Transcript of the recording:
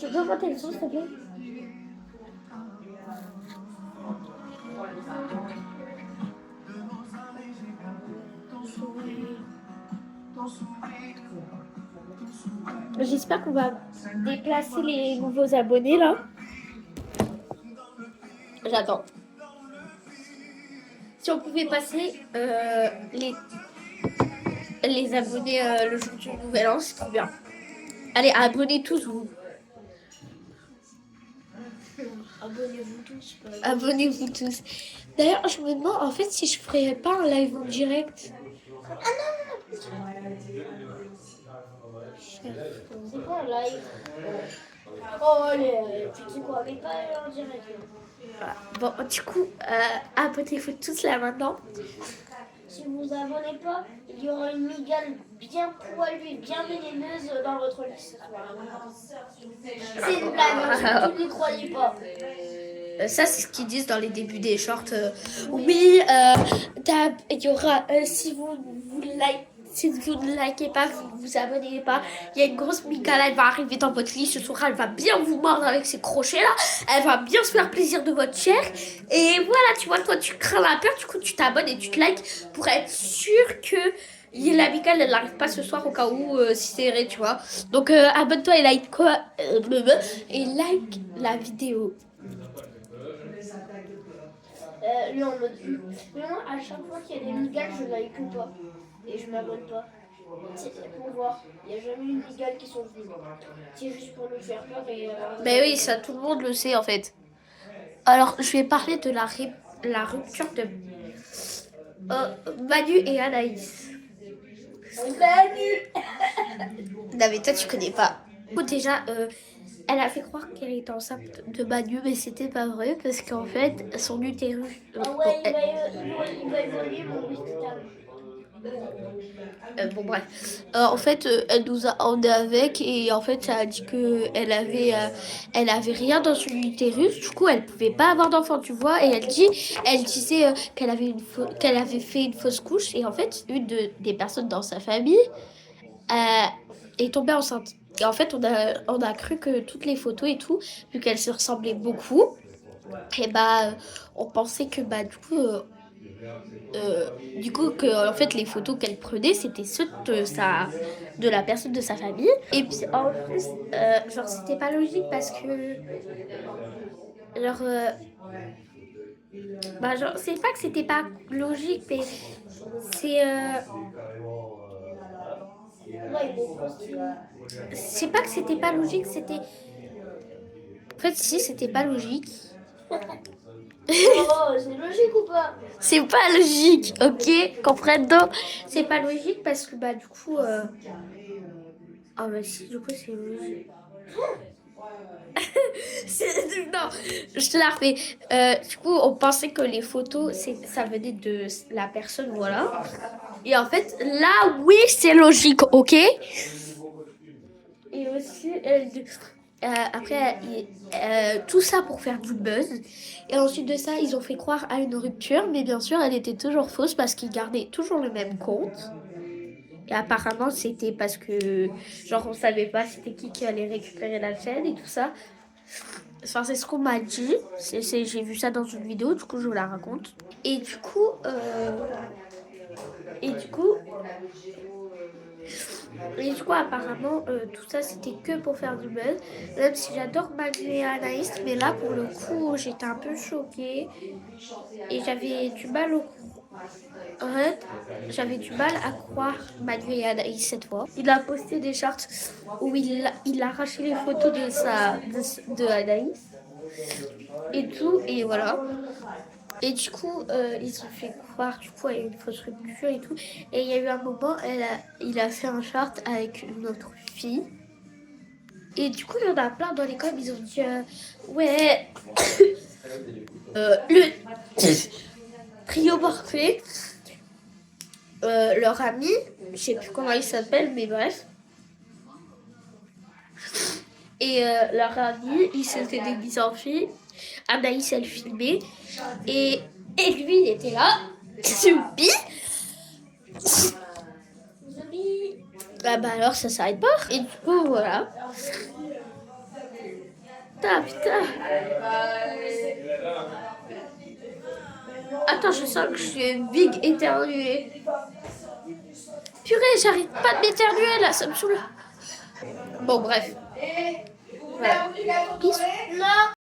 Tu peux monter le son, s'il te plaît? J'espère qu'on va déplacer les nouveaux abonnés là. J'attends. Si on pouvait passer les abonnés le jour du nouvel an, c'est trop bien. Allez, abonnez tous vous. Abonnez-vous tous. Abonnez-vous tous. D'ailleurs, je me demande en fait si je ferais pas un live en direct. C'est quoi un live? Oh, allez, tu sais quoi, mais pas en direct. Voilà. Bon, du coup, abonnez-vous tous là maintenant. Si vous vous abonnez pas, il y aura une migale bien poilue et bien vénéneuse dans votre liste. C'est une blague, hein, surtout ne les croyez pas. Ça, c'est ce qu'ils disent dans les débuts des shorts. Oui, il y aura, si vous ne likez pas, vous ne vous abonnez pas, il y a une grosse migale, elle va arriver dans votre lit ce soir, elle va bien vous mordre avec ses crochets là, elle va bien se faire plaisir de votre chair. Et voilà, tu vois, toi tu crains la peur, du coup tu t'abonnes et tu te likes pour être sûr que la migale elle n'arrive pas ce soir au cas où si c'est vrai, tu vois. Donc abonne-toi et like quoi et like la vidéo. Lui en mode. Mais moi, à chaque fois qu'il y a des migales, je like pas. Et je m'abonne pas. C'est pour voir. Il n'y a jamais eu de migales qui sont venues. C'est juste pour nous faire peur et. Ben oui, ça tout le monde le sait en fait. Alors, je vais parler de la rupture de Manu et Anaïs. Manu. Non mais toi tu connais pas. Déjà, elle a fait croire qu'elle était enceinte de Manu, mais c'était pas vrai parce qu'en fait, son utérus. Ah ouais, il va évoluer mon hospital. Bon bref, en fait, elle nous a emmené avec et en fait, ça a dit que elle avait rien dans son utérus. Du coup, elle pouvait pas avoir d'enfant, tu vois. Et elle disait qu'elle avait fait une fausse couche et en fait, des personnes dans sa famille est tombée enceinte. Et en fait, on a cru que toutes les photos et tout, vu qu'elles se ressemblaient beaucoup, et bah, on pensait que bah du coup que en fait les photos qu'elle prenait c'était ceux de la personne de sa famille. Et puis en plus genre c'était pas logique parce que genre bah genre c'est pas que c'était pas logique mais c'est Ouais, il est trop stylé. c'est pas que c'était pas logique, c'était en fait si c'était pas logique. Oh, c'est logique ou pas? C'est pas logique, ok? Comprendo. C'est pas logique parce que bah du coup ah bah si du coup c'est logique. Non, je te la refais. Du coup, on pensait que les photos, ça venait de la personne, voilà. Et en fait, là, oui, c'est logique, ok? Et aussi, après, tout ça pour faire du buzz. Et ensuite de ça, ils ont fait croire à une rupture, mais bien sûr, elle était toujours fausse parce qu'ils gardaient toujours le même compte. Et apparemment, c'était parce que, genre, on savait pas c'était qui allait récupérer la chaîne et tout ça. Enfin, c'est ce qu'on m'a dit. J'ai vu ça dans une vidéo, du coup, je vous la raconte. Et du coup, et du coup, apparemment, tout ça, c'était que pour faire du buzz. Même si j'adore Manu et Anaïs, mais là, pour le coup, j'étais un peu choquée. Et j'avais du mal en fait, j'avais du mal à croire Manu et Anaïs cette fois. Il a posté des charts où il a arraché les photos de Anaïs et tout, et voilà. Et du coup, ils ont fait croire du coup à une fausse rupture et tout. Et il y a eu un moment, il a fait un chart avec une autre fille. Et du coup, il y en a plein dans l'école, ils ont dit ouais, le trio parfait. Leur ami, je sais plus comment il s'appelle, mais bref. Et leur ami, il s'était déguisé en fille. Anaïs, elle filmait. Et lui, il était là. Soupi. Ah bah alors, ça s'arrête pas. Et du coup, voilà. Putain, putain. Attends, je sens que je suis une big éternuée. Purée, j'arrête pas de m'éternuer là, ça me saoule. Bon, bref. Voilà. Bisous. Non.